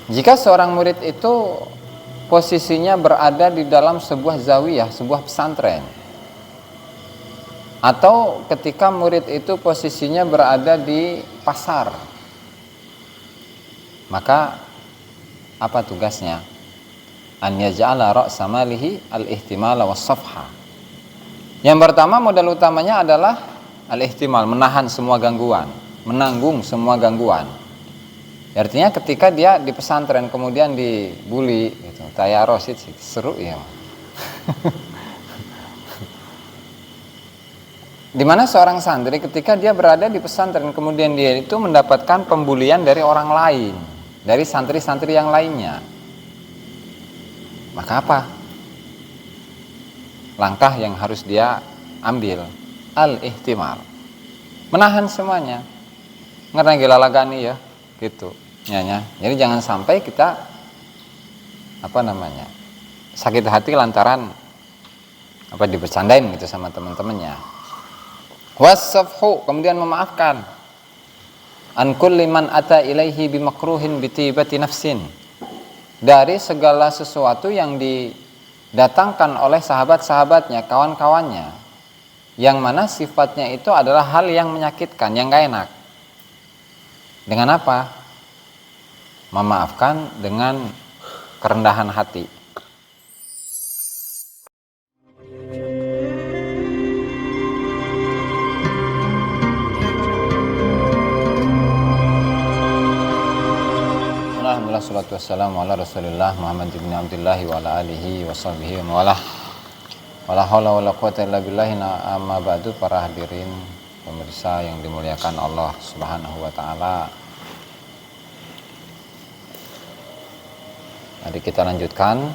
Jika seorang murid itu posisinya berada di dalam sebuah zawiyah, sebuah pesantren, atau ketika murid itu posisinya berada di pasar, maka apa tugasnya? An yaj'ala ra'sa malihi al-ihtimal was-safha. Yang pertama, modal utamanya adalah al-ihtimal, menahan semua gangguan, menanggung semua gangguan. Artinya ketika dia di pesantren kemudian dibully gitu, tayaros itu seru ya. Dimana seorang santri ketika dia berada di pesantren kemudian dia itu mendapatkan pembulian dari orang lain, dari santri-santri yang lainnya, maka apa langkah yang harus dia ambil? Al-ihtimal, menahan semuanya, ngerti gilalagani ya gitu nyanya. Jadi jangan sampai kita sakit hati lantaran dibercandain gitu sama teman-temannya. Wasafhu, kemudian memaafkan. An kulli man ata ilaihi bimakruhin bitibati nafsin, dari segala sesuatu yang didatangkan oleh sahabat-sahabatnya, kawan-kawannya, yang mana sifatnya itu adalah hal yang menyakitkan, yang gak enak. Dengan apa? Memaafkan dengan kerendahan hati. Alhamdulillah, salatu wassalamu ala rasulillah Muhammad ibn Abdullah wa ala alihi wa sahbihi wa wala hawla wa la quwata illa billahi. Amma ba'du, para hadirin pemirsa yang dimuliakan Allah subhanahu wa ta'ala. Mari kita lanjutkan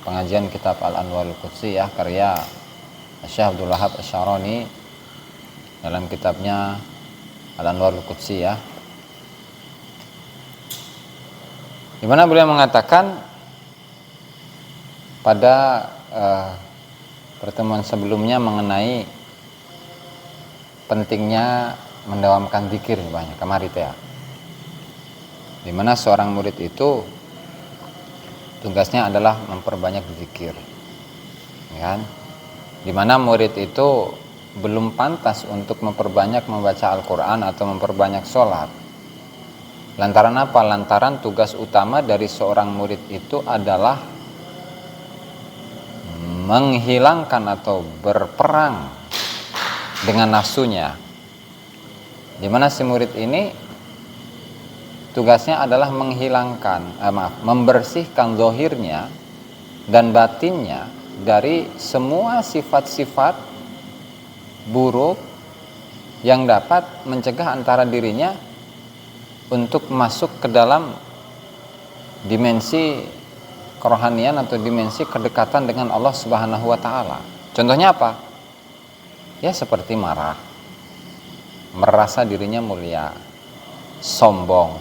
pengajian kitab Al-Anwarul Qudsiyah karya Syekh Abdul Wahab Asy-Syarani dalam kitabnya Al-Anwarul Qudsiyah, di mana beliau mengatakan pada pertemuan sebelumnya mengenai pentingnya mendawamkan zikir banyak kemarin ya, di mana seorang murid itu tugasnya adalah memperbanyak zikir, kan? Dimana murid itu belum pantas untuk memperbanyak membaca Al-Quran atau memperbanyak sholat. Lantaran apa? Lantaran tugas utama dari seorang murid itu adalah menghilangkan atau berperang dengan nafsunya. Dimana si murid ini tugasnya adalah membersihkan zahirnya dan batinnya dari semua sifat-sifat buruk yang dapat mencegah antara dirinya untuk masuk ke dalam dimensi kerohanian atau dimensi kedekatan dengan Allah Subhanahu wa ta'ala. Contohnya apa? Ya seperti marah, merasa dirinya mulia, sombong,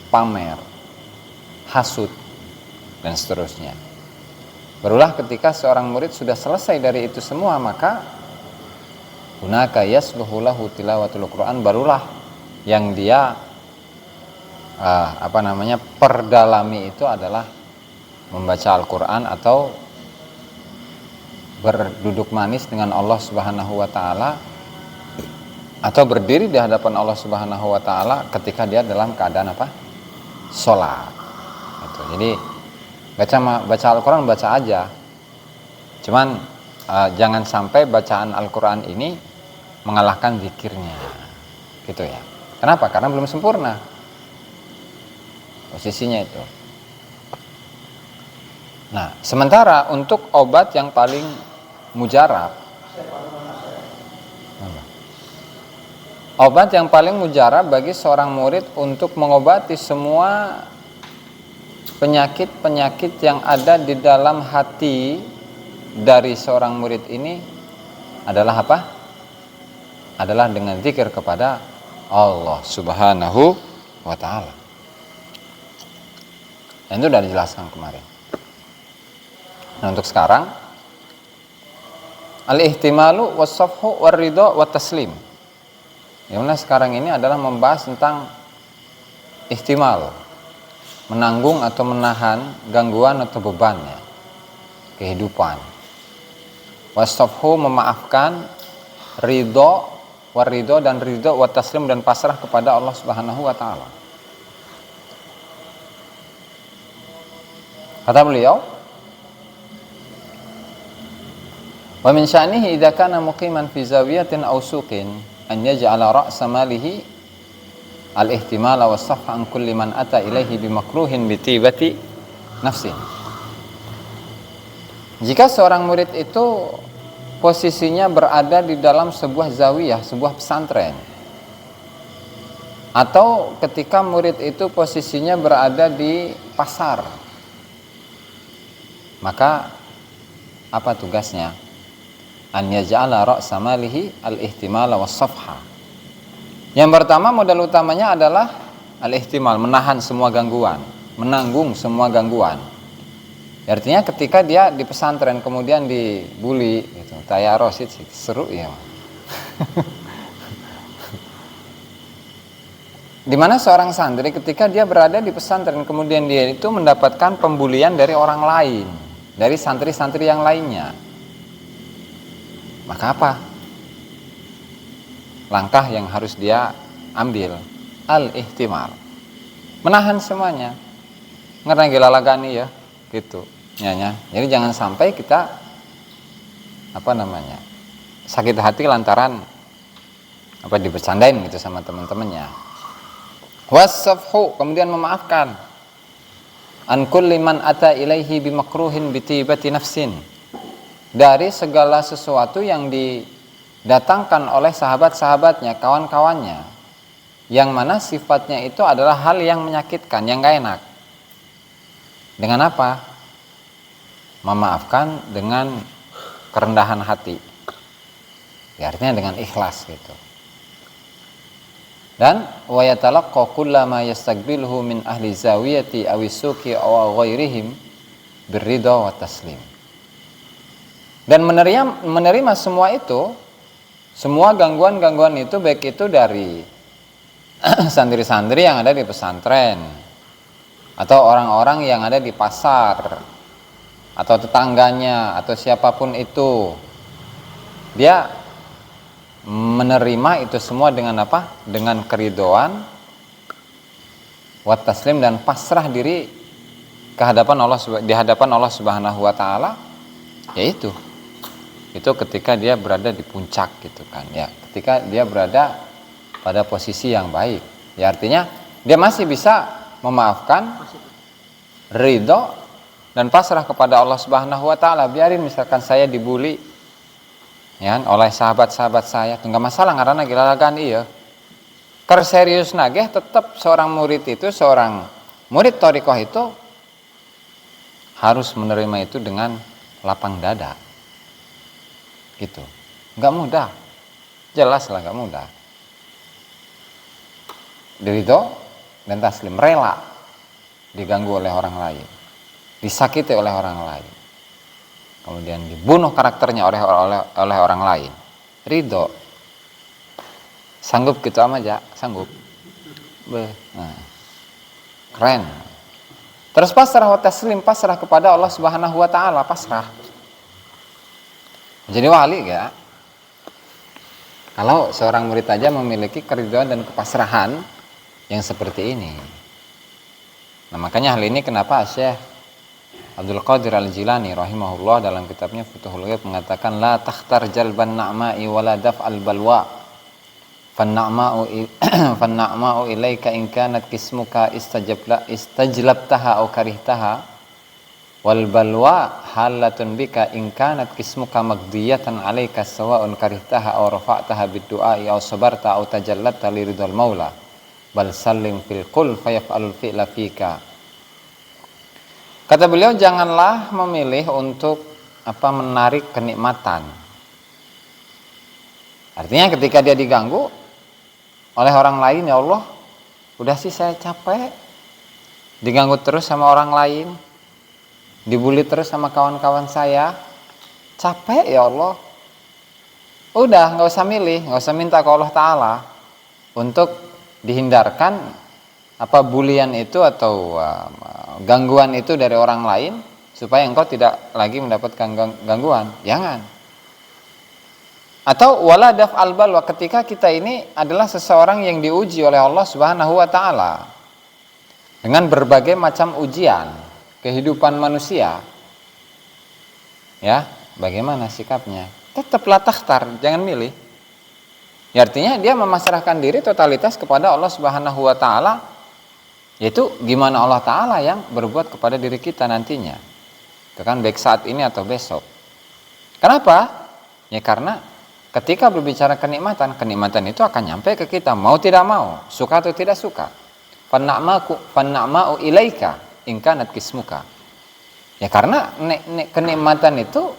pamer, hasud, dan seterusnya. Barulah ketika seorang murid sudah selesai dari itu semua, maka hunaka yasluhu lahu tilawatul Quran, barulah yang dia perdalami itu adalah membaca Al-Quran atau berduduk manis dengan Allah Subhanahu wa ta'ala, atau berdiri di hadapan Allah Subhanahu wa ta'ala ketika dia dalam keadaan sholat gitu. Jadi baca Al-Quran baca aja, cuman jangan sampai bacaan Al-Quran ini mengalahkan zikirnya gitu ya. Kenapa? Karena belum sempurna posisinya itu. Nah, sementara untuk obat yang paling mujarab, obat yang paling mujarab bagi seorang murid untuk mengobati semua penyakit-penyakit yang ada di dalam hati dari seorang murid ini adalah apa? Adalah dengan zikir kepada Allah Subhanahu wa ta'ala. Dan itu sudah dijelaskan kemarin. Nah, untuk sekarang al-ihtimalu was-safhu war-ridha wat-taslim. Yang sekarang ini adalah membahas tentang ihtimal, menanggung atau menahan gangguan atau bebannya kehidupan. Wasafhu memaafkan, ridho, waridho dan ridho, wataslim dan pasrah kepada Allah Subhanahu wa taala. Kata beliau, wa min sya'nihi idza kana muqiman fi zawiyatin aw suqin an yaj'ala ra'sa malihi al-ihtimala was-safha an kulli man ata ilaihi bi makruhin bi tibati nafsin. Jika seorang murid itu posisinya berada di dalam sebuah zawiyah, sebuah pesantren, atau ketika murid itu posisinya berada di pasar, maka apa tugasnya? An yaj'ala ra'sa malihi al-ihtimala was-safha. Yang pertama, modal utamanya adalah al-ihtimal, menahan semua gangguan, menanggung semua gangguan. Artinya ketika dia di pesantren kemudian dibully gitu, tayaros itu seru ya. Dimana seorang santri ketika dia berada di pesantren kemudian dia itu mendapatkan pembulian dari orang lain, dari santri-santri yang lainnya, maka apa langkah yang harus dia ambil? Al-ihtimal, menahan semuanya, ngerti gelalagani ya gitu nyanya. Jadi jangan sampai kita sakit hati lantaran dibercandain gitu sama teman-temannya. Wasafhu, kemudian memaafkan, an kulli man ata ilaihi bimakruhin bitibati nafsin, dari segala sesuatu yang didatangkan oleh sahabat-sahabatnya, kawan-kawannya, yang mana sifatnya itu adalah hal yang menyakitkan, yang gak enak. Dengan apa? Memaafkan dengan kerendahan hati, ya, artinya dengan ikhlas gitu. Dan wa yatalaqqa kullama yastaqbiluhu min ahli zawiyati aw suqi aw ghairihim birridha wa taslim. Dan menerima semua itu, semua gangguan-gangguan itu, baik itu dari santri-santri yang ada di pesantren, atau orang-orang yang ada di pasar, atau tetangganya, atau siapapun itu, dia menerima itu semua dengan apa? Dengan keridhaan, wa taslim, dan pasrah diri di hadapan Allah Subhanahu wa taala, yaitu itu ketika dia berada di puncak gitu kan ya, ketika dia berada pada posisi yang baik ya, artinya dia masih bisa memaafkan, ridho dan pasrah kepada Allah Subhanahu wa taala. Biarin misalkan saya dibully ya oleh sahabat-sahabat saya, enggak masalah karena gilalagan iya. Karena serius nagih, tetap seorang murid itu, seorang murid thariqah itu harus menerima itu dengan lapang dada. Gitu. Enggak mudah. Jelas lah enggak mudah. Ridho dan taslim, rela diganggu oleh orang lain, disakiti oleh orang lain, kemudian dibunuh karakternya oleh orang lain, ridho, sanggup gitu aja, sanggup, nah, keren. Terus pasrah wa taslim, pasrah kepada Allah Subhanahu wa taala, pasrah. Jadi wali ya. Kalau seorang murid aja memiliki keridhaan dan kepasrahan yang seperti ini. Nah, makanya hal ini kenapa Syekh Abdul Qadir Al-Jilani rahimahullah dalam kitabnya Futuhul Ghaib mengatakan la takhtar jalban na'ma'i wala daf'al balwa fanna'ma'u ilaika in kanat kismuka istajlabtaha aw karihtaha wal balwa halatun bika in kanat kismuka magdiyatan 'alaika sawa'un karihtaha aw rafa'taha bid-du'a aw sabarta aw tajallatta li ridal maula bal sallim fil qul fayaf'alul fi'la fika. Kata beliau, janganlah memilih untuk menarik kenikmatan. Artinya ketika dia diganggu oleh orang lain, ya Allah, udah sih saya capek diganggu terus sama orang lain, dibully terus sama kawan-kawan saya, capek ya Allah. Udah, nggak usah milih, nggak usah minta ke Allah Ta'ala untuk dihindarkan bulian itu atau gangguan itu dari orang lain supaya engkau tidak lagi mendapatkan gangguan. Jangan. Atau wala daf'al balwa, ketika kita ini adalah seseorang yang diuji oleh Allah Subhanahu wa taala dengan berbagai macam ujian kehidupan manusia. Ya, bagaimana sikapnya? Tetaplah takhtar, jangan milih. Ya, artinya dia memasrahkan diri totalitas kepada Allah Subhanahu wa taala, yaitu gimana Allah taala yang berbuat kepada diri kita nantinya. Itu kan baik saat ini atau besok. Kenapa? Ya karena ketika berbicara kenikmatan itu akan nyampe ke kita, mau tidak mau, suka atau tidak suka. Fanna'ma'u ilaika in kanat kismuka. Ya karena kenikmatan itu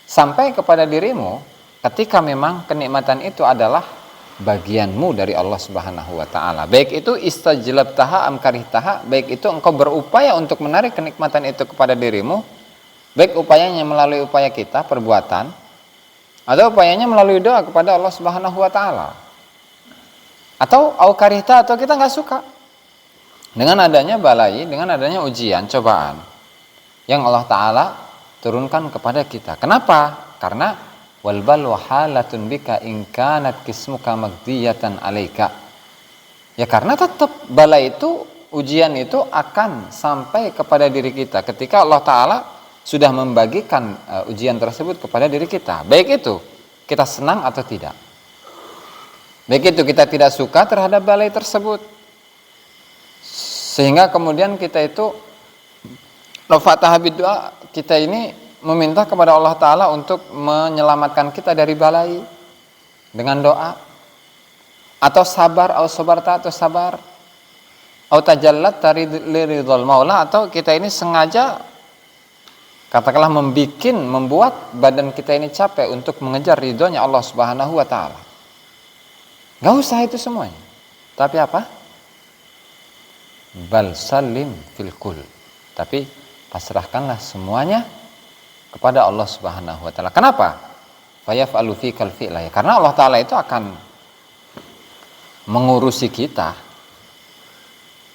sampai kepada dirimu ketika memang kenikmatan itu adalah bagianmu dari Allah Subhanahu wa taala. Baik itu istajlabtaha am karihtaha, baik itu engkau berupaya untuk menarik kenikmatan itu kepada dirimu, baik upayanya melalui upaya kita perbuatan atau upayanya melalui doa kepada Allah Subhanahu wa taala. Atau au karihta, atau kita nggak suka dengan adanya balai, dengan adanya ujian, cobaan yang Allah taala turunkan kepada kita. Kenapa? Karena wal balwa halatun bika in kanat kismuka magdiyatan alaika. Ya karena tetap balai itu, ujian itu akan sampai kepada diri kita ketika Allah taala sudah membagikan ujian tersebut kepada diri kita. Baik itu kita senang atau tidak. Baik itu kita tidak suka terhadap balai tersebut, sehingga kemudian kita itu Rafa'taha biddu'a, kita ini meminta kepada Allah Ta'ala untuk menyelamatkan kita dari balai dengan doa, atau sabar, atau sabarta, atau sabar, atau tajallat dari liridhal maula, atau kita ini sengaja katakanlah membuat badan kita ini capek untuk mengejar ridhonya Allah Subhanahu wa taala. Gak usah itu semuanya. Tapi apa? Bal salim fil kul. Tapi pasrahkanlah semuanya kepada Allah Subhanahu wa taala. Kenapa? Fayaf'alu fikal fi'la. Karena Allah taala itu akan mengurusi kita.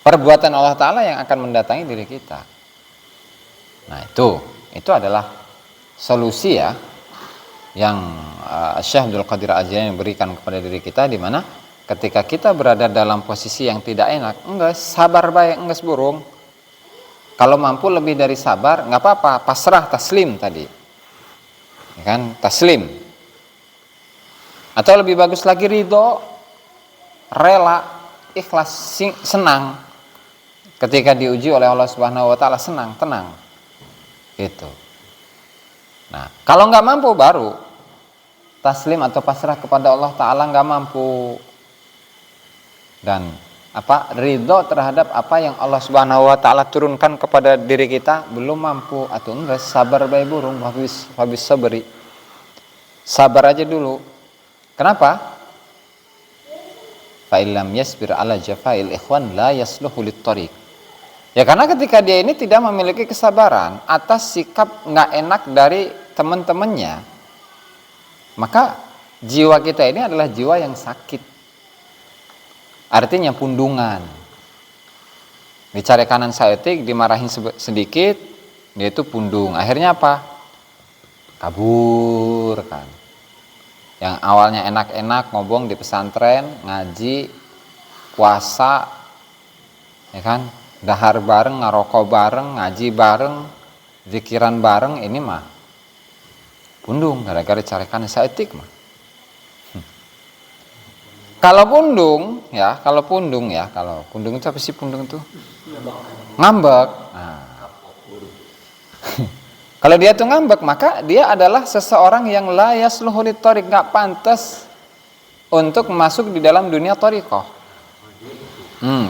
Perbuatan Allah taala yang akan mendatangi diri kita. Nah, itu adalah solusi ya yang Syekh Abdul Qadir Al-Jailani berikan kepada diri kita, di mana ketika kita berada dalam posisi yang tidak enak, enggak sabar baik, enggak burung. Kalau mampu lebih dari sabar, enggak apa-apa, pasrah, taslim tadi. Ya kan, taslim. Atau lebih bagus lagi ridho, rela, ikhlas, senang. Ketika diuji oleh Allah Subhanahu wa taala, senang, tenang. Gitu. Nah, kalau nggak mampu baru taslim atau pasrah kepada Allah Ta'ala, nggak mampu, dan ridho terhadap apa yang Allah Subhanahu wa taala turunkan kepada diri kita, belum mampu atau enggak, sabar bayi burung, habis sabari. Sabar aja dulu. Kenapa? Fa illam yasbir ala jafail ikhwan la yasluhu lit-thariq. Ya karena ketika dia ini tidak memiliki kesabaran atas sikap nggak enak dari teman-temannya, maka jiwa kita ini adalah jiwa yang sakit. Artinya pundungan. Dicari kanan saetik, dimarahin sedikit, dia itu pundung. Akhirnya apa? Kabur kan. Yang awalnya enak-enak ngobong di pesantren, ngaji, puasa, ya kan? Dahar bareng, ngarokok bareng, ngaji bareng, zikiran bareng, ini mah pundung gara-gara cari kanan saetik mah. Kalau pundung itu apa sih pundung itu? Ngambek. Nah. Kalau dia tuh ngambek, maka dia adalah seseorang yang la yasluhu lit-thariq, enggak pantas untuk masuk di dalam dunia thariqah.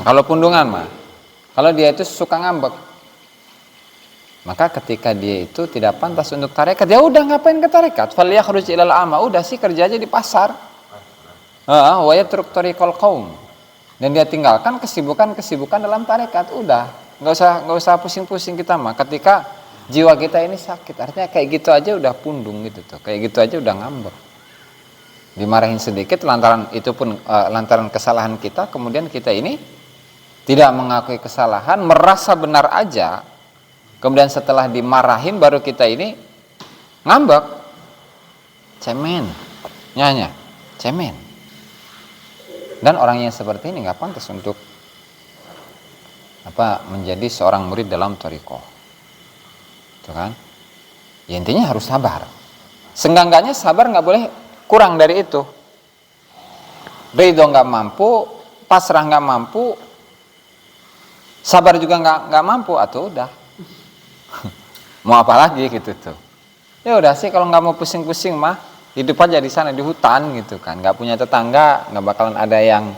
Kalau pundungan mah. Kalau dia itu suka ngambek, maka ketika dia itu tidak pantas untuk tarekat, ya udah ngapain ke tarekat? Falyakhruj ilal ama, udah sih kerja aja di pasar. Wa yatruk tariqal qaum. Dan dia tinggalkan kesibukan dalam tarekat, udah. Enggak usah pusing-pusing kita mah. Ketika jiwa kita ini sakit, artinya kayak gitu aja udah pundung gitu tuh. Kayak gitu aja udah ngambek. Dimarahin sedikit lantaran itu pun lantaran kesalahan kita, kemudian kita ini tidak mengakui kesalahan, merasa benar aja, kemudian setelah dimarahin baru kita ini ngambek, cemen, nyanya, cemen. Dan orang yang seperti ini nggak pantas untuk menjadi seorang murid dalam thariqah. Itu kan? Ya intinya harus sabar. Senggangganya sabar nggak boleh kurang dari itu. Ridho nggak mampu, pasrah nggak mampu, sabar juga nggak mampu, atau udah mau apa lagi gitu tuh. Ya udah sih, kalau nggak mau pusing-pusing mah hidup aja di sana di hutan gitu kan, nggak punya tetangga, nggak bakalan ada yang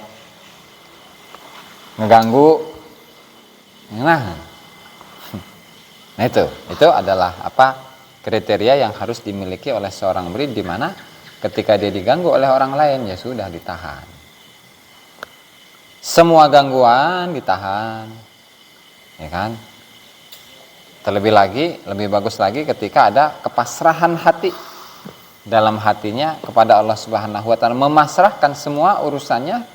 ngeganggu. Nah itu adalah kriteria yang harus dimiliki oleh seorang murid, di mana ketika dia diganggu oleh orang lain ya sudah ditahan. Semua gangguan ditahan, ya kan? Terlebih lagi, lebih bagus lagi ketika ada kepasrahan hati dalam hatinya kepada Allah Subhanahu wa taala, memasrahkan semua urusannya,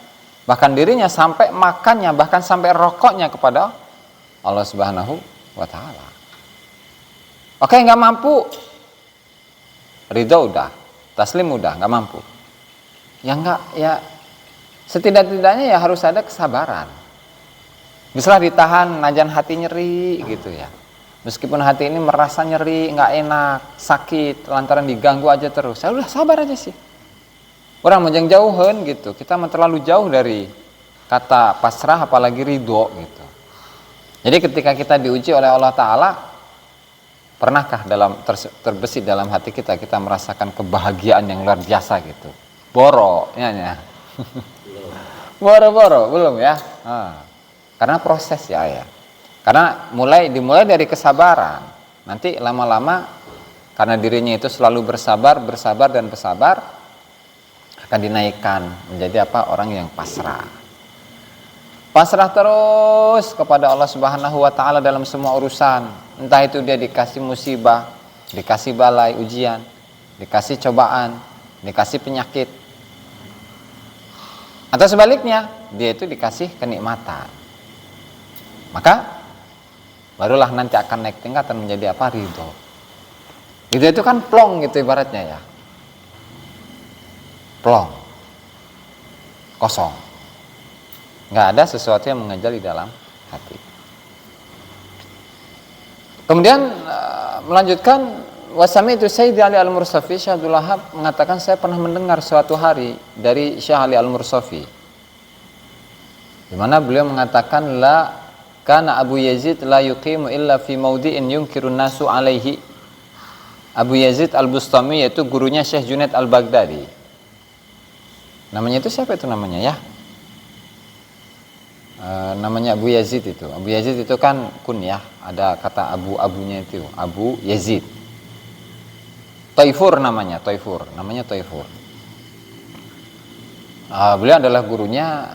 bahkan dirinya, sampai makannya, bahkan sampai rokoknya kepada Allah Subhanahu wa taala. Oke, nggak mampu, ridho udah, taslim udah, nggak mampu. Ya setidak-tidaknya ya harus ada kesabaran. Misalnya ditahan, najan hati nyeri gitu ya. Meskipun hati ini merasa nyeri, nggak enak, sakit, lantaran diganggu aja terus. Ya udah sabar aja sih. Orang menjeng jauhan gitu. Kita terlalu jauh dari kata pasrah, apalagi ridho gitu. Jadi ketika kita diuji oleh Allah Ta'ala, pernahkah terbesit dalam hati kita merasakan kebahagiaan yang luar biasa gitu? Boro, ya. Boro-boro, belum ya? Karena proses ya. Karena dimulai dari kesabaran. Nanti lama-lama karena dirinya itu selalu bersabar dan bersabar, akan dinaikkan menjadi orang yang pasrah. Pasrah terus kepada Allah Subhanahu wa taala dalam semua urusan. Entah itu dia dikasih musibah, dikasih balai ujian, dikasih cobaan, dikasih penyakit, atau sebaliknya, dia itu dikasih kenikmatan. Maka barulah nanti akan naik tingkatan menjadi ridho. Ridho itu kan plong gitu ibaratnya ya. Plong. Kosong. Nggak ada sesuatu yang mengejal di dalam hati. Kemudian melanjutkan, wasami itu Sayyidi Ali Al-Mursafi, Syekh Abdul Wahab mengatakan, saya pernah mendengar suatu hari dari Syekh Ali Al-Mursafi, di mana beliau mengatakan, la kana Abu Yazid la yuqimu illa fi maudi'in yunkirun nasu alaihi. Abu Yazid Al-Bustami, yaitu gurunya Syekh Junaid Al-Baghdadi. Namanya itu siapa itu namanya ya? Namanya Abu Yazid itu. Abu Yazid itu kan kunyah, ada kata abunya itu, Abu Yazid. Taifur namanya Taifur. Beliau adalah gurunya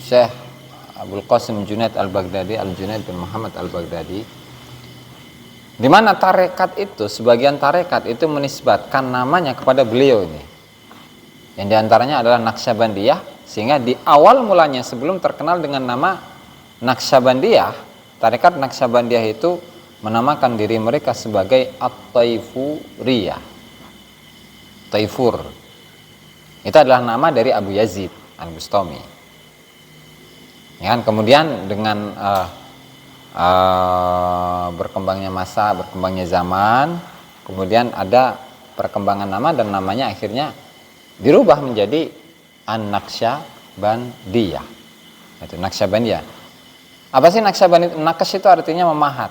Syekh Abdul Qasim Junaid Al-Baghdadi, Al-Junaid bin Muhammad Al-Baghdadi. Di mana tarekat itu, sebagian tarekat itu menisbatkan namanya kepada beliau ini. Yang diantaranya adalah Naqsyabandiyah, sehingga di awal mulanya sebelum terkenal dengan nama Naqsyabandiyah, tarekat Naqsyabandiyah itu menamakan diri mereka sebagai At-Taifuriyah. Taifur. Itu adalah nama dari Abu Yazid Al-Bustami. Ya kan? Kemudian dengan berkembangnya masa, berkembangnya zaman, kemudian ada perkembangan nama dan namanya akhirnya dirubah menjadi An-Naqsyabandiyah. Itu Naqsyabandiyah. Apa sih Naqsyabandiyah? Naqsh itu artinya memahat.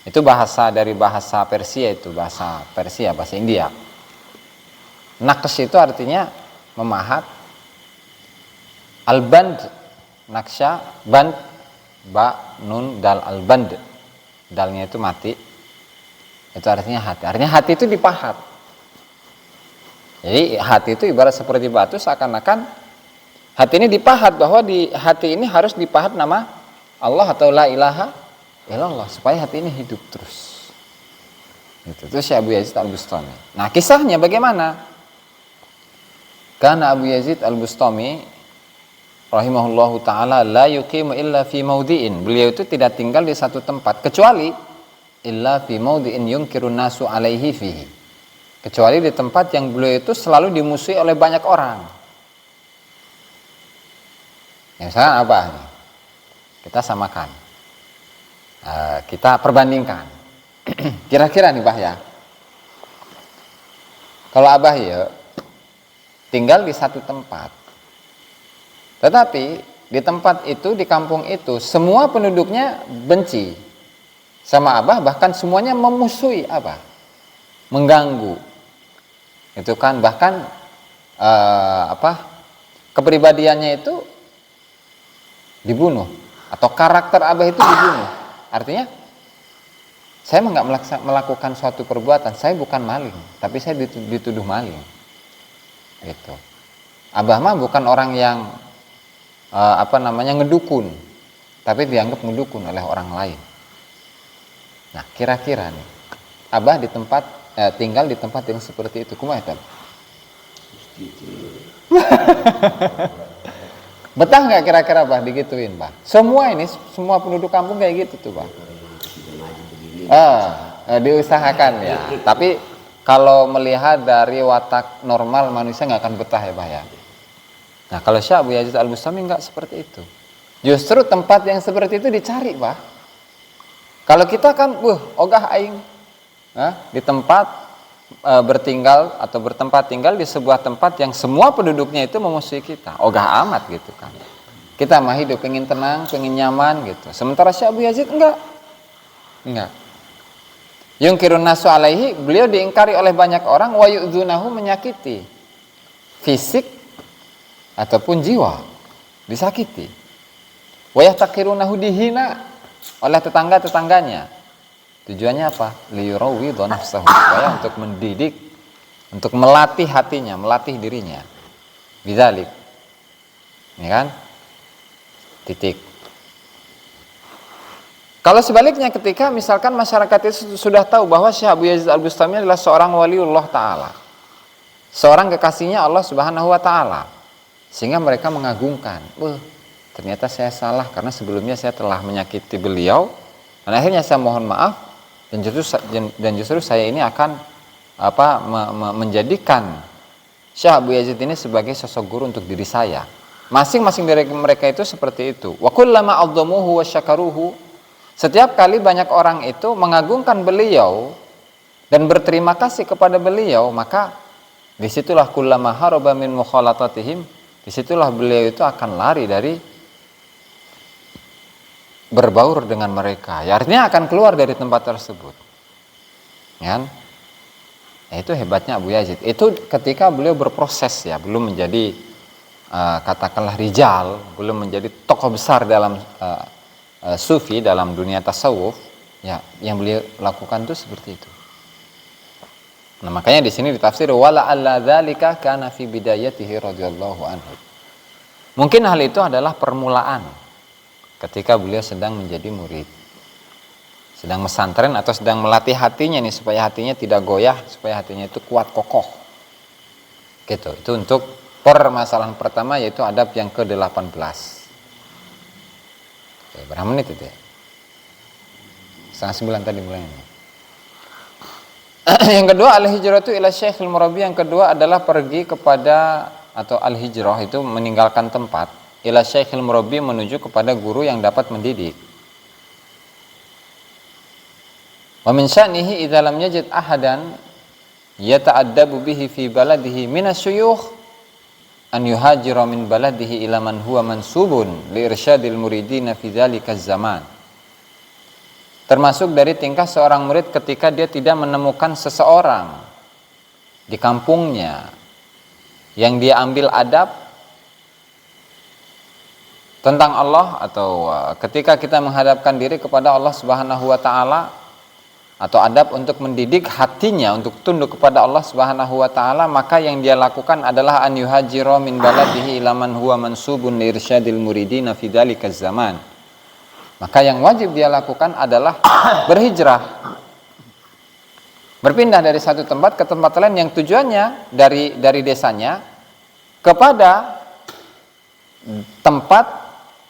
Itu dari bahasa Persia, itu bahasa India. Naqsh itu artinya memahat. Al-band, naqsya, band, ba, nun, dal, al-band. Dalnya itu mati. Itu artinya hati. Artinya hati itu dipahat. Jadi hati itu ibarat seperti batu, seakan-akan hati ini dipahat, bahwa di hati ini harus dipahat nama Allah atau la ilaha illallah, supaya hati ini hidup terus. Itu Syekh Abu Yazid Al-Bustami. Nah, kisahnya bagaimana? Karena Abu Yazid Al-Bustami rahimahullahu taala, la yuqimu illa fi maudhi'in. Beliau itu tidak tinggal di satu tempat kecuali illa fi maudhi'in yunkirun nasu alaihi fihi. Kecuali di tempat yang beliau itu selalu dimusuhi oleh banyak orang. Ya, misalkan Abah nih, kita samakan, kita perbandingkan. Kira-kira nih Bah ya, kalau Abah ya tinggal di satu tempat, tetapi di tempat itu, di kampung itu, semua penduduknya benci sama Abah, bahkan semuanya memusuhi Abah, mengganggu, itu kan, bahkan kepribadiannya itu dibunuh, atau karakter Abah itu dibunuh. Artinya saya nggak melakukan suatu perbuatan, saya bukan maling, tapi saya dituduh maling. Gitu. Abah mah bukan orang yang ngedukun, tapi dianggap ngedukun oleh orang lain. Nah, kira-kira nih, Abah tinggal di tempat yang seperti itu, kumaha eta? Betah nggak kira-kira Bah digituin Bah? Semua penduduk kampung kayak gitu tuh Bah. Diusahakan ya. Tapi kalau melihat dari watak normal manusia nggak akan betah ya Bah ya. Nah, kalau Syekh Abu Yazid Al-Bustami nggak seperti itu. Justru tempat yang seperti itu dicari Bah. Kalau kita kan, ogah aing di tempat bertinggal atau bertempat tinggal di sebuah tempat yang semua penduduknya itu memusuhi kita, ogah amat gitu kan. Kita mah hidup pengen tenang, pengen nyaman gitu. Sementara Syekh Abu Yazid enggak. Yungkirun nasu alaihi, beliau diingkari oleh banyak orang, wa yu'dzunahu, menyakiti fisik ataupun jiwa, disakiti. Wa yahtaqirunahu, dihina oleh tetangga-tetangganya. Tujuannya apa? Liyurawwidha nafsahu, supaya untuk mendidik, untuk melatih hatinya, melatih dirinya. Bidzalik. Ini kan? Titik. Kalau sebaliknya, ketika misalkan masyarakat itu sudah tahu bahwa Syekh Abu Yazid Al-Bustami adalah seorang waliullah ta'ala, seorang kekasihnya Allah Subhanahu wa ta'ala, sehingga mereka mengagungkan, ternyata saya salah karena sebelumnya saya telah menyakiti beliau, dan akhirnya saya mohon maaf, dan justru saya ini akan menjadikan Syekh Abu Yazid ini sebagai sosok guru untuk diri saya. Masing-masing dari mereka itu seperti itu. Wa kullama 'azzamuhu wa syakaruhu, setiap kali banyak orang itu mengagungkan beliau dan berterima kasih kepada beliau, maka disitulah kullama haraba min mukhalatatihim, disitulah beliau itu akan lari dari berbaur dengan mereka. Ya, artinya akan keluar dari tempat tersebut. Kan? Nah, itu hebatnya Abu Yazid. Itu ketika beliau berproses ya, belum menjadi katakanlah rijal, belum menjadi tokoh besar dalam sufi, dalam dunia tasawuf, ya, yang beliau lakukan itu seperti itu. Nah, makanya di sini ditafsir wala alla dzalika kana fi bidayatihi radhiyallahu anhu. Mungkin hal itu adalah permulaan ketika beliau sedang menjadi murid, sedang mesantren atau sedang melatih hatinya nih, supaya hatinya tidak goyah, supaya hatinya itu kuat kokoh. Gitu. Itu untuk permasalahan pertama, yaitu adab yang ke-18. Oke, berapa menit itu ya? 8:30 tadi mulainya. Yang kedua, al-hijratu ila syekhil murabbi. Yang kedua adalah pergi kepada, atau al-hijrah itu meninggalkan tempat, ila syekhil murabbi, menuju kepada guru yang dapat mendidik. Wa min sya'nihi idza lam yajid ahadan yata'addabu bihi fi baladihi minasyuyukh an yuhajira min baladihi ila man huwa mansubun li irsyadil muridina fi dzalika zaman. Termasuk dari tingkah seorang murid ketika dia tidak menemukan seseorang di kampungnya yang dia ambil adab tentang Allah, atau ketika kita menghadapkan diri kepada Allah Subhanahu wa ta'ala, atau adab untuk mendidik hatinya untuk tunduk kepada Allah Subhanahu wa ta'ala, maka yang dia lakukan adalah an yuhajira min baladihi ila man huwa mansubun li irsyadil muridina fi dzalika zaman. Maka yang wajib dia lakukan adalah berhijrah, berpindah dari satu tempat ke tempat lain yang tujuannya dari desanya kepada tempat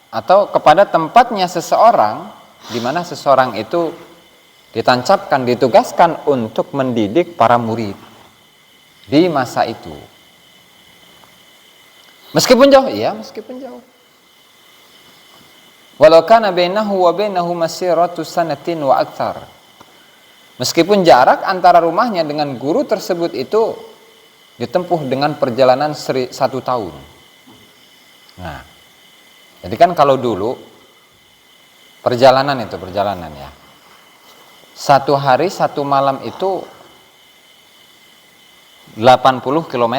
atau kepada tempatnya seseorang, di mana seseorang itu ditancapkan, ditugaskan untuk mendidik para murid di masa itu. Meskipun jauh, iya meskipun jauh. Walau kana bainahu wa bainahu masiratu sanatin wa akthar. Meskipun jarak antara rumahnya dengan guru tersebut itu ditempuh dengan perjalanan 1 tahun. Nah, jadi kan kalau dulu perjalanan ya. 1 hari 1 malam itu 80 km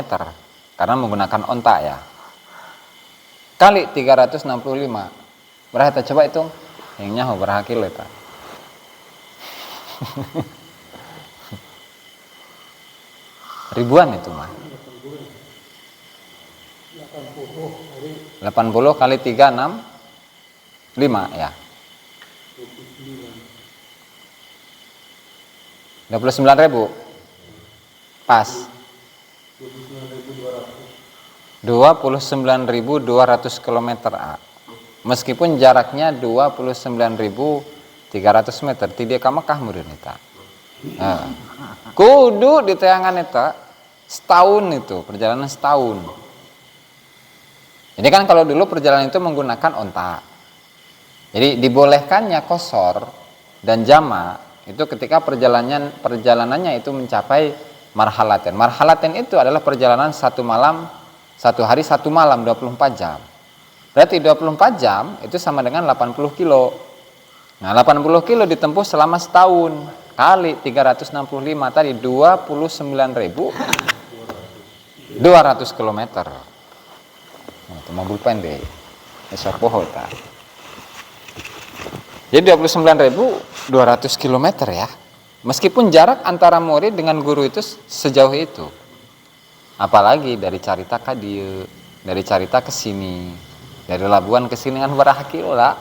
karena menggunakan onta ya. Kali 365. Berapa coba hitung? Yang nyaho berapa kilo itu? Ribuan itu mah. 80 kali 3 6 5 ya. 29.000. Pas. 29.200 km. Meskipun jaraknya 29.300 meter, tidak ke Mekah murid nita. Kudu di tayangan nita setahun itu, perjalanan setahun. Jadi kan kalau dulu perjalanan itu menggunakan onta. Jadi dibolehkannya qashar dan jama itu ketika perjalanannya itu mencapai marhalaten. Marhalaten itu adalah perjalanan 1 malam, 1 hari 1 malam 24 jam. Berarti 24 jam itu sama dengan 80 kilo. Nah 80 kilo ditempuh selama setahun. Kali 365 tadi 29.200 km. Nah, itu mobil pendek. Esok pohon tak. Jadi 29.200 km ya. Meskipun jarak antara murid dengan guru itu sejauh itu. Apalagi dari Carita ke dia, dari Carita ke sini, dari Labuan ke sini kan berapa kilo lah.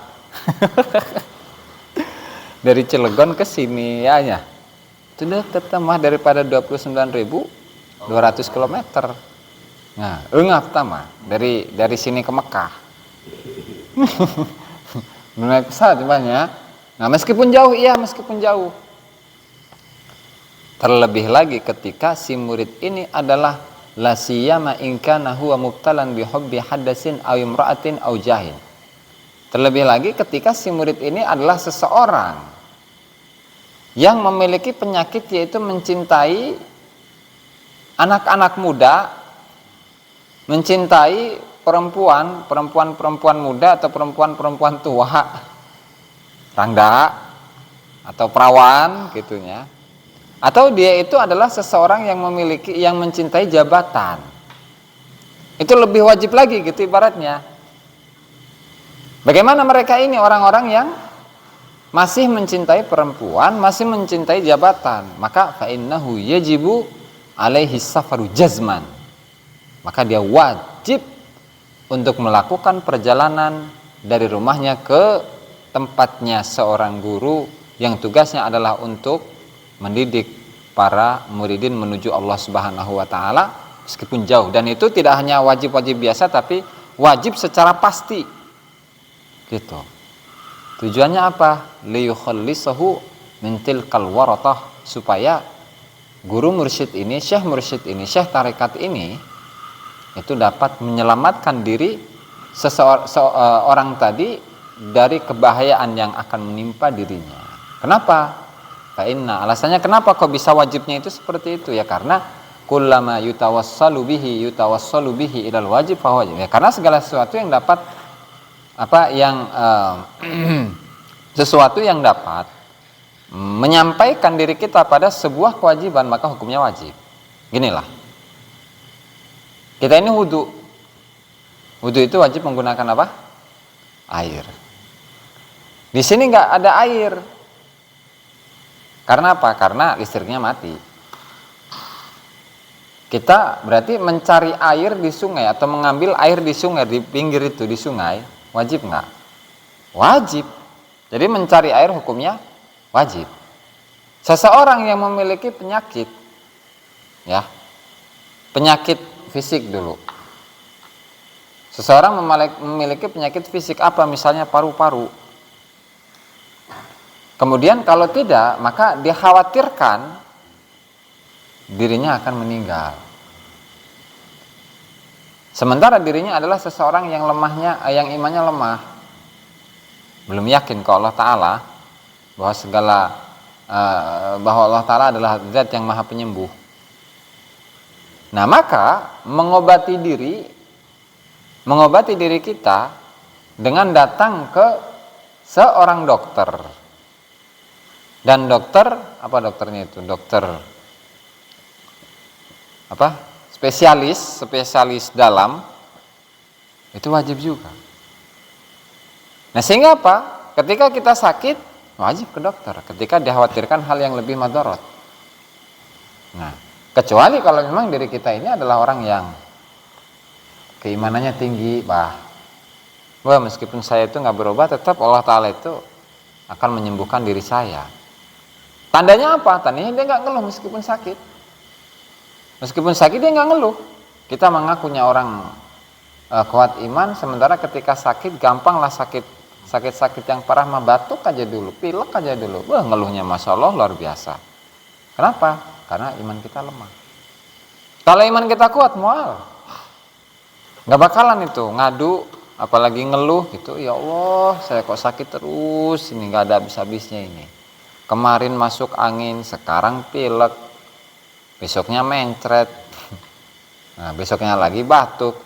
Dari Cilegon ke sini ya. Itu dekat mah daripada 29.200 km. Nah, enggak tama dari sini ke Mekah. Naik pesawat banyak. Nah, meskipun jauh, iya meskipun jauh. Terlebih lagi ketika si murid ini adalah la siyama in kana huwa mubtalan bi hubbi hadasin aw imra'atin aw jahil. Terlebih lagi ketika si murid ini adalah seseorang yang memiliki penyakit yaitu mencintai anak-anak muda, mencintai perempuan muda atau perempuan tua, rangda atau perawan gitunya. Atau dia itu adalah seseorang yang mencintai jabatan. Itu lebih wajib lagi gitu ibaratnya. Bagaimana mereka ini orang-orang yang masih mencintai perempuan, masih mencintai jabatan, maka fa innahu yajibu alaihi safaru jazman. Maka dia wajib untuk melakukan perjalanan dari rumahnya ke tempatnya seorang guru yang tugasnya adalah untuk mendidik para muridin menuju Allah Subhanahu wa taala meskipun jauh, dan itu tidak hanya wajib-wajib biasa tapi wajib secara pasti. Gitu. Tujuannya apa? Liyukhallisahu min tilkal waratah, supaya guru mursyid ini, syekh mursyid ini, syekh tarekat ini itu dapat menyelamatkan diri seseorang tadi dari kebahayaan yang akan menimpa dirinya. Kenapa? Fa'inna, alasannya kenapa kok bisa wajibnya itu seperti itu ya, karena kullama yutawassalu bihi ilal wajib fa wajib. Ya, karena segala sesuatu yang dapat sesuatu yang dapat menyampaikan diri kita pada sebuah kewajiban maka hukumnya wajib. Ginilah. Kita ini wudu. Wudu itu wajib menggunakan apa? Air. Di sini nggak ada air. Karena apa? Karena listriknya mati. Kita berarti mencari air di sungai atau mengambil air di sungai, di pinggir itu di sungai, wajib nggak? Wajib. Jadi mencari air hukumnya wajib. Seseorang yang memiliki penyakit, ya, penyakit fisik dulu. Seseorang memiliki penyakit fisik apa, misalnya paru-paru. Kemudian kalau tidak, maka dia khawatirkan dirinya akan meninggal. Sementara dirinya adalah seseorang yang yang imannya lemah, belum yakin ke Allah Ta'ala bahwa bahwa Allah Ta'ala adalah zat yang maha penyembuh. Nah, maka mengobati diri kita dengan datang ke seorang dokter. Dan dokter, apa dokternya itu? Dokter apa? Spesialis dalam, itu wajib juga. Nah, sehingga apa? Ketika kita sakit, wajib ke dokter. Ketika dikhawatirkan hal yang lebih madorot. Nah, kecuali kalau memang diri kita ini adalah orang yang keimanannya tinggi, meskipun saya itu nggak berobat, tetap Allah Ta'ala itu akan menyembuhkan diri saya. Tandanya apa? Tandanya dia nggak ngeluh meskipun sakit. Meskipun sakit dia nggak ngeluh. Kita mengakunya orang kuat iman, sementara ketika sakit gampanglah sakit yang parah mah, batuk aja dulu, pilek aja dulu, ngeluhnya masya Allah luar biasa. Kenapa? Karena iman kita lemah. Kalau iman kita kuat, mual, nggak bakalan itu ngadu, apalagi ngeluh gitu. Ya Allah, saya kok sakit terus, ini nggak ada habis-habisnya ini. Kemarin masuk angin, sekarang pilek, besoknya mencret, nah besoknya lagi batuk,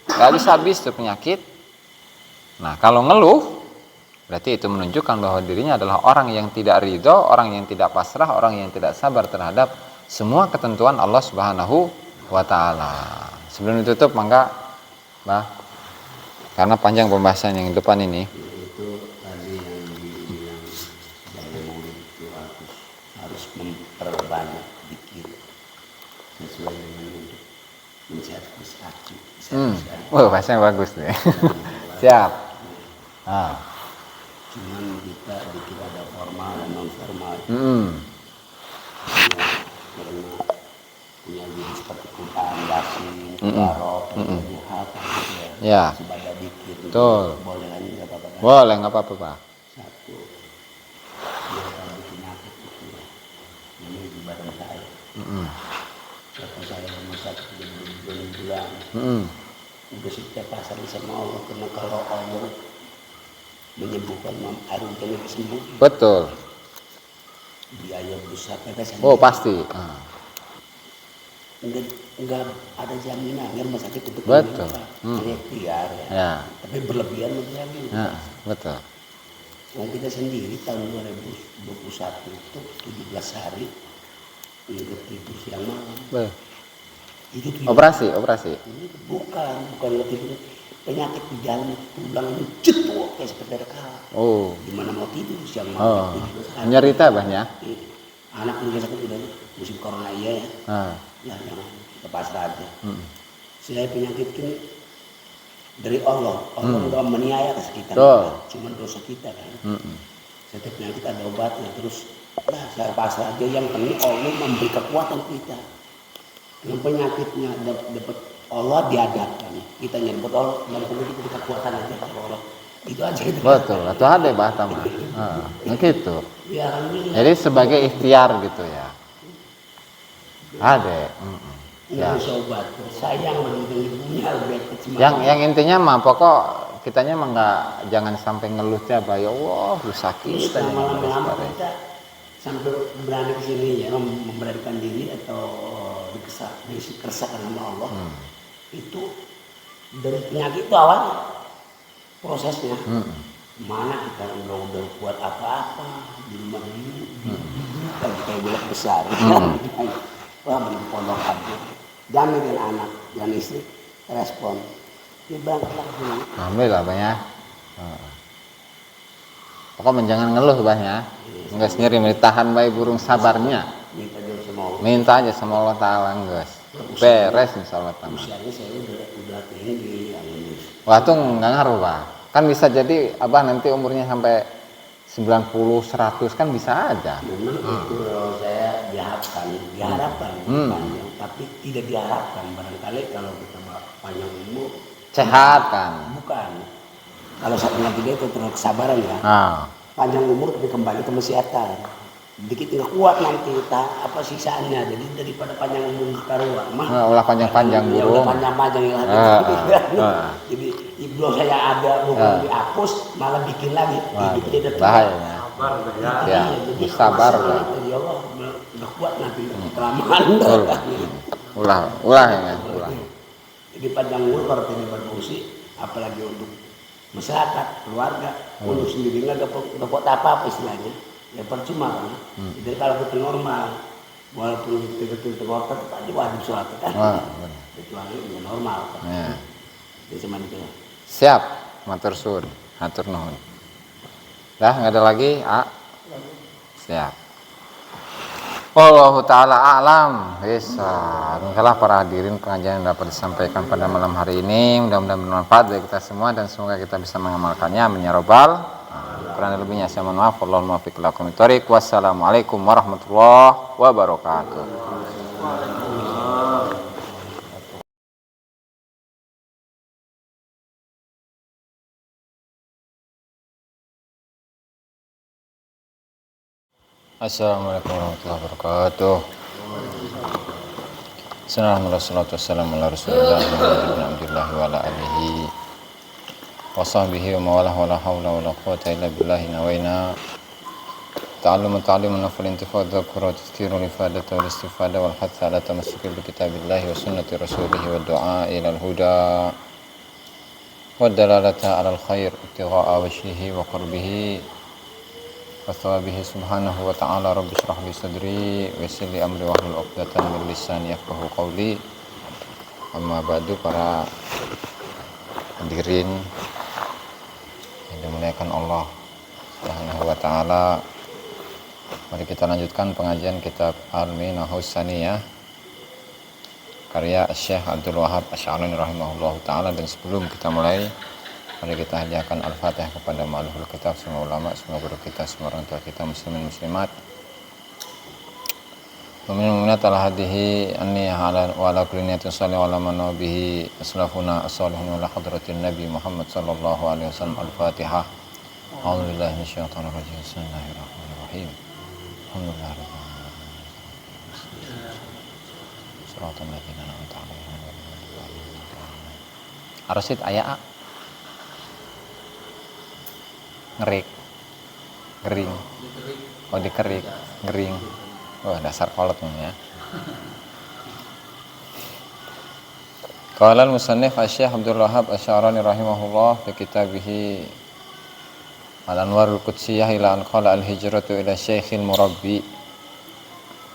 gak habis-habis tuh penyakit. Nah, kalau ngeluh, berarti itu menunjukkan bahwa dirinya adalah orang yang tidak ridho, orang yang tidak pasrah, orang yang tidak sabar terhadap semua ketentuan Allah Subhanahu wa Ta'ala. Sebelum ditutup, maka karena panjang pembahasan yang depan ini. Itu tadi yang dibilang dari murid itu harus memperbanyak zikir sesuai dengan untuk mencapai hati. Bahasanya bagus nih. Siap. Cuman kita dikit ada formal dan non formal. Karena punya diri seperti Quran, Yasin, Barok, Jihad, ya. Sebagai dikit. Betul. Boleh kan? Nggak apa-apa. Boleh, nggak apa-apa, Pak. Satu, dia kalau penyakit itu, ini di badan saya. Waktu saya rumah sakit bulan-bulan, udah setiap pasar sama Allah, karena kalau Allah menyembuhkan air hujan itu sembuh. Betul. Biaya besar kita sendiri. Oh pasti. Enggak ada jaminan rumah sakit untuk betul. Ikhtiar ya. Tapi berlebihan menjamin. Ya, betul. Wong kita sendiri tahun 2021 itu 17 hari tidur siang malam. Itu operasi. Ini bukan tidur, penyakit di dalam tulang itu cetuk kayak seperti rekal. Oh. Gimana mau tidur siang malam? Nyerita banyak. Anak juga sakit udah musim corona ya. Ya jangan kita pasrah aja. Saya penyakit ini dari Allah. Allah udah meniaya ke kita. Cuma dosa kita kan. Setiap penyakit ada obatnya terus. Nah, saya pasrah aja, yang penting Allah memberi kekuatan kita. Yang penyakitnya dapat Allah diadakan. Kita nyebut Allah, yang penting kita diberi kekuatan aja Allah. Itu aja itu. Betul, atau ada bahasa mah. Gitu. Ya, jadi sebagai ikhtiar gitu ya. Ada. Ya. Sobat, sayang punya yang intinya mah pokok kitanya mah jangan sampai ngeluh tiap ya Allah lu sakit aja lama-lama kita sampai berani ke sini ya memberanikan diri atau dikeresahkan sama Allah. Itu dari penyakit itu awalnya prosesnya. Mana kita udah buat apa-apa di rumah ini lagi kayak bolak besar. Wah beli pondok aja. Jangan dengan anak dan istri respon. Dia bangkitlah dulu. Alhamdulillah banyak. Pokoknya jangan ngeluh banyak. Enggak sendiri ditahan baik burung sabarnya. Minta aja sama Allah Ta'ala enggak. Beres insyaallah taala. Usianya saya udah tinggi. Wah itu nggak ngaruh Pak. Kan bisa jadi abah nanti umurnya sampai 90, 100 kan bisa aja. Memang itu saya diharapkan, tapi tidak diharapkan. Barangkali kalau kita panjang umur sehat kan. Bukan. Kalau penyakit dia itu terlalu kesabaran ya. Panjang umur tapi kembali ke kesehatan. Dikit nggak kuat nanti sisaannya. Jadi daripada panjang umur karuan ulah panjang-panjang ya udah panjang-panjang ya. Jadi iblis saya ada bukan dihapus malah bikin lagi. Hidup dia udah bahayanya. Ya, jadi sabar lah. Ya Allah udah kuat nanti kelamaan. Ulah ya. Jadi panjang umur kalau ini berfungsi apalagi untuk masyarakat, keluarga, untuk sendiri nggak dapat apa-apa istilahnya. Ya percuma kan. Jadi kalau kita normal, walaupun kita terkotor, tadi wajib sholat kan. Kecuali ya normal kan. Ya. Jadi cuma itu. Siap, matur suwun, matur nuhun. Dah nggak ada lagi, siap. Wallahu ta'ala a'lam. Demikianlah para hadirin pengajian yang dapat disampaikan pada malam hari ini. Mudah-mudahan bermanfaat bagi kita semua dan semoga kita bisa mengamalkannya. Amin ya rabbal. Kurang lebihnya saya mohon maaf. Wallahul muwaffiq ila aqwamit thoriq. Wassalamualaikum warahmatullahi wabarakatuh. Assalamualaikum warahmatullahi wabarakatuh. Bismillahirrahmanirrahim. Wa ala alihi wa sahbihi wa mawalah wa la hawla wa la quwwata illa billahi nawaina ta'allumu ta'limun nafal intifad dhakura tazkiru lifadata wal istifada wal hatha ala tamassuki bi kitabillahi wa sunnati rasulihi wa du'a ila al-huda wa dalalata ala al-khair ibtigha'a wajhihi wa qurbihi Wasawabihi subhanahu wa ta'ala rabbi syrah li sadri wa yassir li amri wahlul 'uqdatam min lisani yafqahu qawli. Amma ba'du, para hadirin yang dimuliakan Allah Subhanahu wa ta'ala, mari kita lanjutkan pengajian kitab Al-Minahus Saniyah karya Syekh Abdul Wahab Asy'arani rahimahullahu ta'ala. Dan sebelum kita mulai, mari kita hadiahkan Al-Fatihah kepada ma'aluful kitab, semua ulama, semua guru kita, semua orang tua kita, muslimin muslimat. Mu'minin mu'minat ala hadihi anni wa ala kulli niyatin salih wa ala man bihi aslafuna as-salihun wa ala hadratin Nabi Muhammad sallallahu alaihi wasallam. Al-Fatihah. A'udzubillahi minasyaitonir rajim. Bismillahirrahmanirrahim. Alhamdulillah rabbil alamin. Shiratal ladzina an'amta 'alaihim ghairil maghdubi 'alaihim. Arsid aya ngerik, gering, dikerik, gering. Dasar kolot ya. Qala al-musannif Asy-Syaikh Abdul Wahab Asy'arani rahimahullah fi kitabih Al-Anwarul Qudsiyah ila an qala al-hijratu ila Syekhil Murabbi.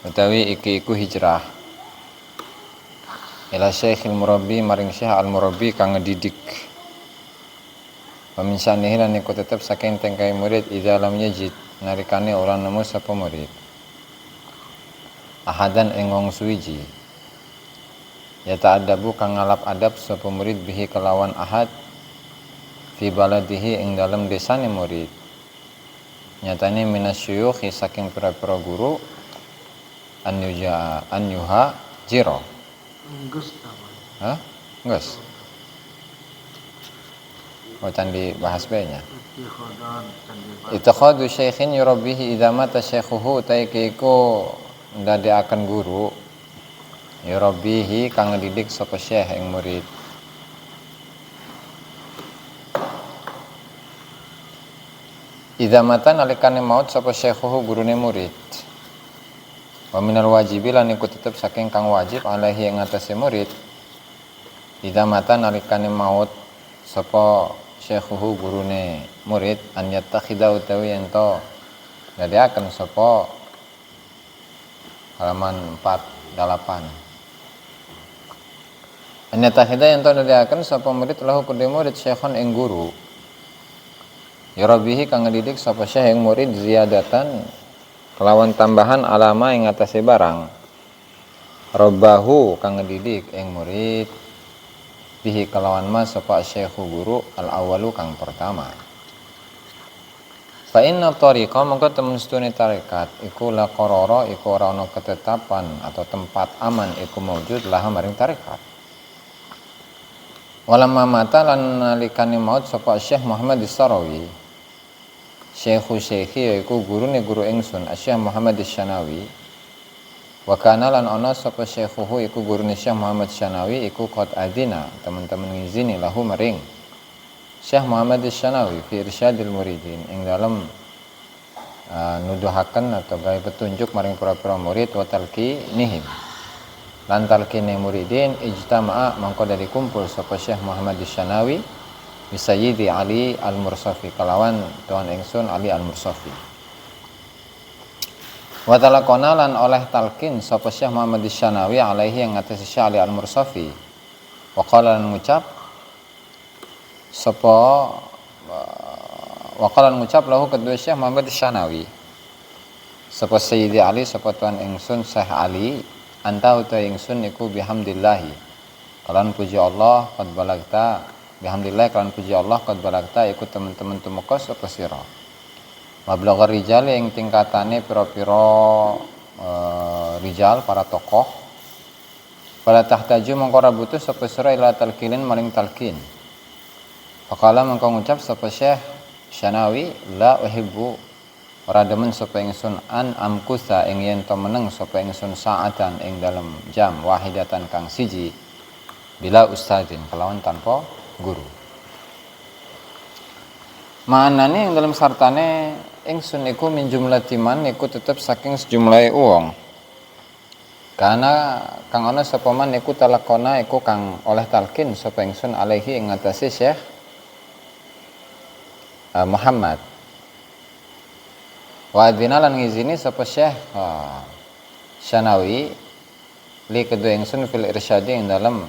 Utawi iki iku hijrah ila Syekhil Murabbi maring Syekh al-Murabbi kang ngedidik. Peminsanihi lan iku tetep saking tengkai murid idza lam yajid narikane ora nemu sapa murid ahadan ing wong suwiji ya ta'adabu kang ngalap adab sapa murid bihi kelawan ahad fi baladihi ing dalem desane murid nyatane minasyuyukhi saking pira-pira guru an yuha jiro Geus can dibahas bae-nya. Ittakhadhu syaikhin yurabbihi idza mata syaikhuhu taikiku ndadeaken guru yurabbihi kang ngedidik sapa syekh ing murid. Idza mata nalikane maut sapa syaikhuhu gurune murid. Wa minal wajibi lan iku tetep saking kang wajib alaihi ing atase murid. Idza mata nalikane maut sapa syekhuhu gurune murid an yattakhidha utawi ento ndadeaken sapa halaman 48 an yattakhidha ento ndadeaken sapa murid lahu kudu murid syekhon ing guru yarabihi kang ngedidik sapa syekh ing murid ziyadatan kelawan tambahan alama ing atase barang rabbahu kang ngedidik ing murid bihi kelawan mas sapa syekhu guru al awalu kang pertama. Fa inna tariqa mongko temen setune tarekat iku la qarara iku ora ana ketetapan atau tempat aman iku maujud lah maring tarekat. Walamma mata lan nalikane maut sapa Syekh Muhammad As-Sarawi. Syekhi yaiku gurune guru ingsun Syekh Muhammad Asy-Syanawi. Wa kana lan ana sapa syekhuhu iku gurune Syekh Muhammad Syanawi iku qad adina teman-teman ngizini lahu maring Syekh Muhammad Asy-Syanawi fi irsyadil muridin ing dalam nuduhaken atau gawe petunjuk maring para murid wa talqinihim lan talqine muridin ijtama'a mangko dari kumpul sapa Syekh Muhammad Asy-Syanawi bi Sayyidi Ali Al-Mursafi kalawan tuan ingsun Ali Al-Mursafi. Wa talaqana lan oleh talqin sapa Syekh Muhammad Asy-Syanawi alaihi yang ngatasi Syekh Ali Al-Mursafi. Wa qala lan ngucap sapa wa qala ngucap lahu kedua Syekh Muhammad Asy-Syanawi. Sapa Sayyidi Ali sapa tuan ingsun Syekh Ali anta uta ingsun iku bihamdillahi. Kalan puji Allah qad balagta bihamdillah kalan puji Allah qad balagta iku teman-teman tumeka sapa sira. Mablagha rijal yang tingkatane pira-pira rijal para tokoh. Fala tahtaju mongko ora butuh sapa sira ila talqinin maring talqin. Faqala mongko ngucap sapa Syekh Syanawi la uhibbu ora demen sapa ingsun an amkusa ing yen to meneng sapa ingsun saatan ing dalem jam wahidatan kang siji bila ustadin kelawan tanpa guru. Manane yang dalam sartane ingsun iku min jumlah timan iku tetep saking sejumlah uang. Karena kang ana sapa man iku talakona iku kang oleh talqin sapa ingsun alaihi ing ngatasi Syekh Muhammad. Wa adzina lan ngizini sapa Syekh Syanawi li kedua ingsun fil irsyadi ing dalam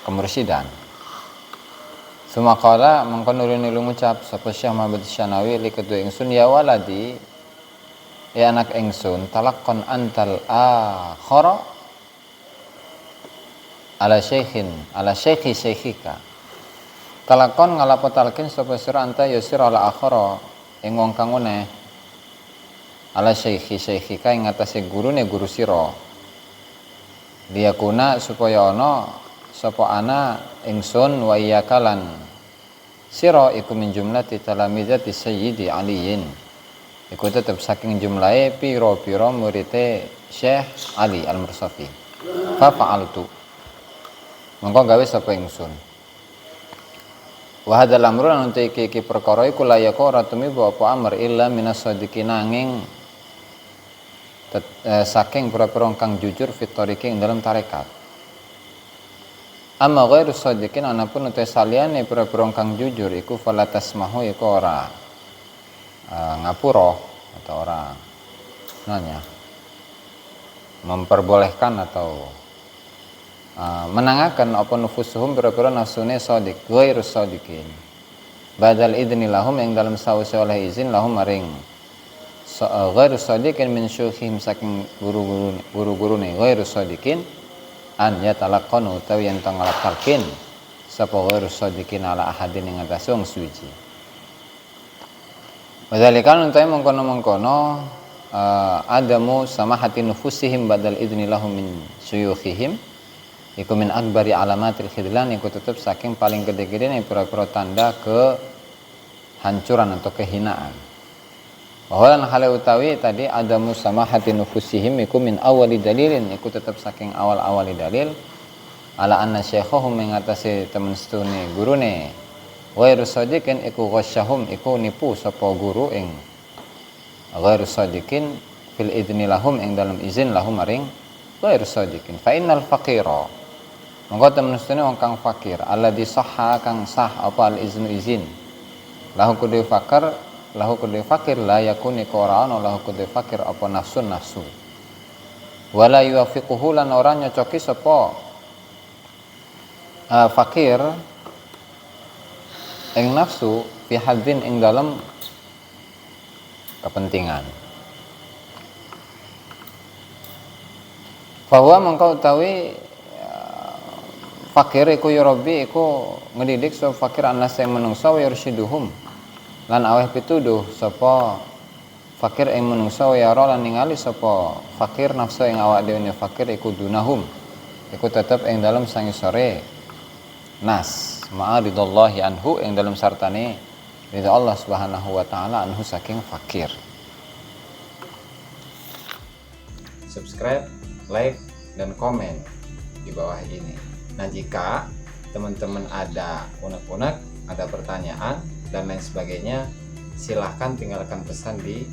kemursidan. Sumakala mangko nulun ngucap sapa Syekh Muhammad Syanawi li kedua ingsun ya waladi ya anak ingsun talaqqan antal akhara ala syekhi syekhika talaqqan ngalapo talqin sapa sira anta yusir ala akhara ing wong kang ngene ala syekhi syekhika ing atase gurune guru sira dia kuna supaya ana sapa ana ingsun wa iyakalan sira iku min jumlati talamizati Sayyidi Aliin iku tetep saking jumlahe pira-pira murite Syekh Ali Al-Mursafi. Fa fa'altu mongko gawe sapa ingsun wa hadzal amru lan iki perkara iku layaka ora tumiba apa amr illa minas sadiqin nanging saking pira-pira kang jujur fitoriki ing dalam tarekat. Amma ghairu shadiqin anapun uta saliyane pira-pira kang jujur iku fala tasmahu iku ora ngapura atau ora nanya memperbolehkan atau menangaken apa nufusuhum pira-pira nafsune shadiq ghairu shadiqin badal idni lahum yang dalam sawise oleh izin lahum maring ghairu shadiqin min syukhim saking guru-gurune ghairu shadiqin an ya talaqqanu utawi yen tang ngalap talqin sapa ghairu shadiqin ala ahadin ing atas wong suci. Wadzalikan utawi mengkono-mengkono adamu samahati nufusihim badal idni lahum min syuyukhihim iku min akbari alamatil khidlan iku tetep saking paling gede-gedene pira-pira tanda kehancuran atau kehinaan. Bahwa hal utawi tadi ada musamahati nufusihim iku min awali dalilin iku tetap saking awal-awali dalil ala anna syekhahum mengatasi temen setune gurune ghairu shadiqin iku ghasyahum iku nipu sapa guru ing ghairu shadiqin fil idni lahum ing dalam izin lahum maring ghairu shadiqin fa innal faqira monggo temen setune wong kang fakir alladzi sahha kang sah apa al iznu izin lahu kudu fakir la yakuni qur'an lahu kudu fakir apa nafsu wala yuwafiquhu lan ora nyocoki sapa fakir ing nafsu fi hadzin ing dalam kepentingan bahwa mengkau utawi fakir iku ya rabbi iku ngedidik sapa fakir anas sing menungsa wa yursyiduhum lan aweh pituduh sapa fakir ing manungsa ya ora lan ningali sapa fakir nafsu ing awak dhewe fakir iku dunahum iku tetep ing dalem sangisore nas ma'aridallahi anhu yang dalam sartane ridha Allah Subhanahu wa taala anhu saking fakir. Subscribe, like, dan komen di bawah ini. Nah, jika teman-teman ada unek-unek, ada pertanyaan dan lain sebagainya, silahkan tinggalkan pesan di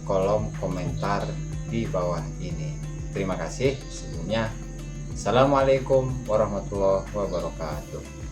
kolom komentar di bawah ini. Terima kasih sebelumnya. Assalamualaikum warahmatullahi wabarakatuh.